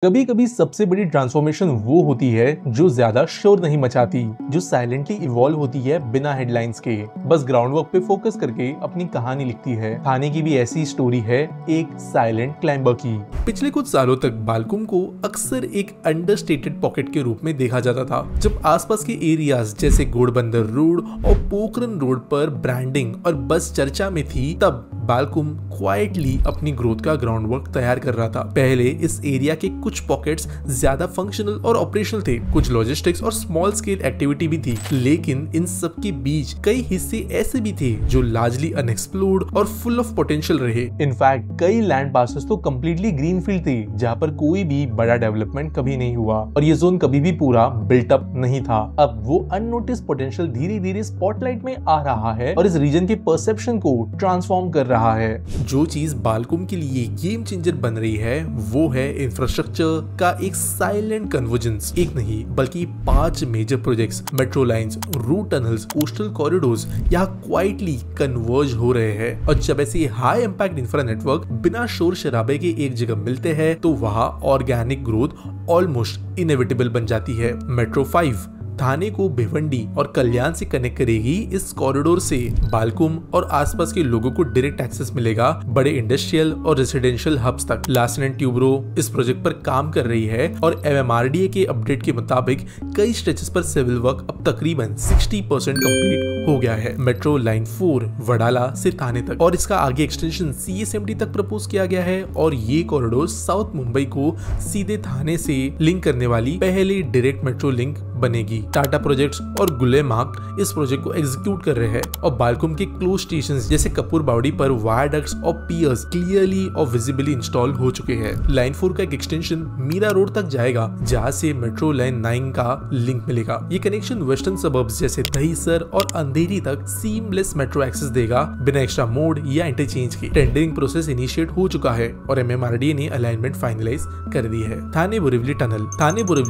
कभी कभी सबसे बड़ी ट्रांसफॉर्मेशन वो होती है जो ज्यादा शोर नहीं मचाती, जो साइलेंटली इवॉल्व होती है बिना हेडलाइंस के, बस ग्राउंड वर्क पे फोकस करके अपनी कहानी लिखती है। थाने की भी ऐसी स्टोरी है, एक साइलेंट क्लाइंबर की। पिछले कुछ सालों तक बालकुम को अक्सर एक अंडरस्टेटेड पॉकेट के रूप में देखा जाता था। जब आसपास के एरियाज जैसे घोड़बंदर रोड और पोखरन रोड पर ब्रांडिंग और बस चर्चा में थी, तब बालकुम क्वाइटली अपनी ग्रोथ का ग्राउंड वर्क तैयार कर रहा था। पहले इस एरिया के कुछ पॉकेट्स ज्यादा फंक्शनल और ऑपरेशनल थे, कुछ लॉजिस्टिक्स और स्मॉल स्केल एक्टिविटी भी थी, लेकिन इन सब के बीच कई हिस्से ऐसे भी थे जो लार्जली अनएक्सप्लोर्ड और फुल ऑफ पोटेंशियल रहे। इनफैक्ट कई लैंड पासेस तो कंप्लीटली ग्रीन फील्ड थे, जहाँ पर कोई भी बड़ा डेवलपमेंट कभी नहीं हुआ और ये जोन कभी भी पूरा बिल्ट अप नहीं था। अब वो अननोटिस पोटेंशियल धीरे धीरे स्पॉटलाइट में आ रहा है और इस रीजन के परसेप्शन को ट्रांसफॉर्म कर रहा है। जो चीज बालकुम के लिए गेम चेंजर बन रही है वो है इंफ्रास्ट्रक्चर का एक साइलेंट कन्वर्जेंस। एक नहीं बल्कि 5 major projects, metro lines, route tunnels, coastal corridors यहाँ क्वाइटली कन्वर्ज हो रहे हैं। और जब ऐसे हाई इंपैक्ट इंफ्रा नेटवर्क बिना शोर शराबे के एक जगह मिलते हैं तो वहाँ ऑर्गेनिक ग्रोथ ऑलमोस्ट इनएविटेबल बन जाती है। मेट्रो 5 थाने को भिवंडी और कल्याण से कनेक्ट करेगी। इस कॉरिडोर से बालकुम और आसपास के लोगों को डायरेक्ट एक्सेस मिलेगा बड़े इंडस्ट्रियल और रेसिडेंशियल हब्स तक। लार्सन एंड ट्यूब्रो इस प्रोजेक्ट पर काम कर रही है और MMRDA के अपडेट के मुताबिक कई स्ट्रेचेस पर सिविल वर्क अब तकरीबन 60% कंप्लीट हो गया है। मेट्रो लाइन 4 वडाला से थाने तक और इसका आगे एक्सटेंशन CSMT तक प्रपोज किया गया है और ये कॉरिडोर साउथ मुंबई को सीधे थाने से लिंक करने वाली पहली डायरेक्ट मेट्रो लिंक बनेगी। टाटा प्रोजेक्ट्स और गुलेमार्क इस प्रोजेक्ट को एग्जीक्यूट कर रहे हैं और बालकुम के क्लोज स्टेशंस जैसे कपूर बावड़ी पर वायरडक्ट्स और पियर्स क्लियरली और विजिबली इंस्टॉल हो चुके हैं। लाइन 4 का एक एक्सटेंशन मीरा रोड तक जाएगा, जहां से मेट्रो लाइन 9 का लिंक मिलेगा। ये कनेक्शन वेस्टर्न सबर्ब्स जैसे दहीसर और अंधेरी तक सीमलेस मेट्रो एक्सेस देगा बिना एक्स्ट्रा मोड या इंटरचेंज के। टेंडरिंग प्रोसेस इनिशिएट हो चुका है और MMRDA ने अलाइनमेंट फाइनलाइज कर दी है। थाने बोरिवली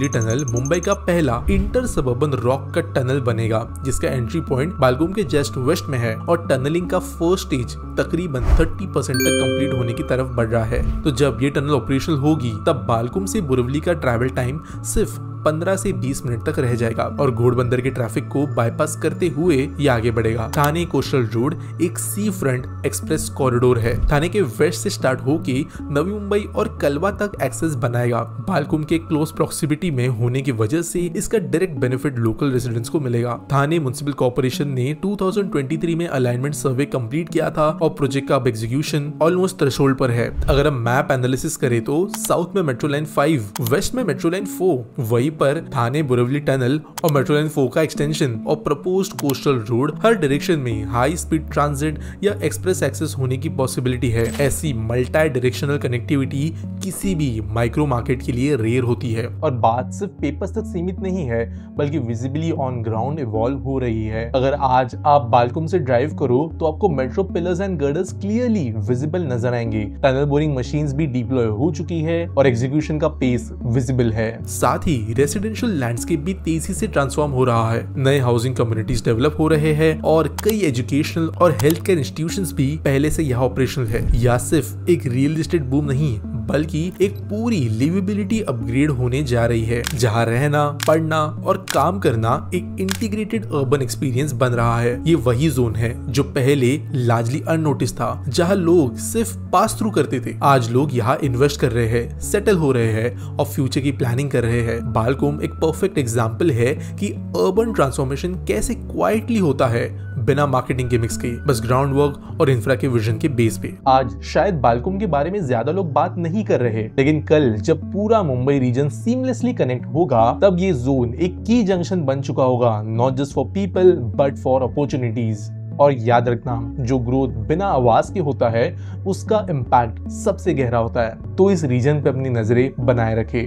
टनल मुंबई का पहला inter suburban rock cut tunnel बनेगा, जिसका एंट्री पॉइंट बालकुम के जस्ट वेस्ट में है और टनलिंग का फर्स्ट स्टेज तकरीबन 30% तक कंप्लीट होने की तरफ बढ़ रहा है। तो जब ये टनल ऑपरेशनल होगी तब बालकुम से बोरिवली का ट्रैवल टाइम सिर्फ 15 से 20 मिनट तक रह जाएगा और घोड़बंदर के ट्रैफिक को बाईपास करते हुए ये आगे बढ़ेगा। थाने कोस्टल रोड एक सी फ्रंट एक्सप्रेस कॉरिडोर है। थाने के वेस्ट से स्टार्ट होके नवी मुंबई और कलवा तक एक्सेस बनाएगा। बालकुम के क्लोज प्रॉक्सिमिटी में होने की वजह से इसका डायरेक्ट बेनिफिट लोकल रेजिडेंट्स को मिलेगा। थाने म्युनिसिपल कॉर्पोरेशन ने 2023 में अलाइनमेंट सर्वे कंप्लीट किया था और प्रोजेक्ट का अब एग्जीक्यूशन ऑलमोस्ट थ्रेशोल्ड पर है। अगर हम मैप एनालिसिस करें तो साउथ में मेट्रो लाइन 5, वेस्ट में मेट्रो लाइन 4, वही पर थाने बोरिवली टनल और मेट्रो लाइन 4 का एक्सटेंशन और प्रपोज्ड कोस्टल रोड, हर डायरेक्शन में हाई स्पीड ट्रांजिट या एक्सप्रेस एक्सेस होने की पॉसिबिलिटी है। ऐसी मल्टी डायरेक्शनल कनेक्टिविटी किसी भी माइक्रो मार्केट के लिए रेयर होती है और बात सिर्फ पेपर्स तक सीमित नहीं है बल्कि विजिबली ऑन ग्राउंड इवॉल्व हो रही है। अगर आज आप बालकुम से ड्राइव करो तो आपको metro pillars and girders clearly visible नजर आएंगे। टनल बोरिंग मशीन्स भी डिप्लॉय हो चुकी है और एग्जीक्यूशन का पेस विजिबल है। साथ ही रेसिडेंशियल लैंडस्केप भी तेजी से ट्रांसफॉर्म हो रहा है। नए हाउसिंग कम्युनिटीज डेवलप हो रहे हैं और कई एजुकेशनल और हेल्थ केयर इंस्टीट्यूशंस भी पहले से यहाँ ऑपरेशनल है। यह सिर्फ एक रियल एस्टेट बूम नहीं बल्कि एक पूरी लिवेबिलिटी अपग्रेड होने जा रही है, जहाँ रहना, पढ़ना और काम करना एक इंटीग्रेटेड अर्बन एक्सपीरियंस बन रहा है। ये वही जोन है जो पहले लार्जली अननोटिस था, जहाँ लोग सिर्फ पास थ्रू करते थे। आज लोग यहाँ इन्वेस्ट कर रहे हैं, सेटल हो रहे हैं और फ्यूचर की प्लानिंग कर रहे हैं। बालकुम एक परफेक्ट एग्जाम्पल है कि अर्बन ट्रांसफॉर्मेशन कैसे क्वाइटली होता है बिना मार्केटिंग गिमिक्स के, बस ग्राउंड वर्क और इंफ्रा के विजन के बेस पे। आज शायद बालकुम के बारे में ज्यादा लोग बात नहीं कर रहे, लेकिन कल जब पूरा मुंबई रीजन सीमलेसली कनेक्ट होगा तब ये जोन एक की जंक्शन बन चुका होगा, not just for people but for opportunities. और याद रखना, जो ग्रोथ बिना आवाज के होता है उसका इम्पैक्ट सबसे गहरा होता है। तो इस रीजन पे अपनी नजरें बनाए रखे।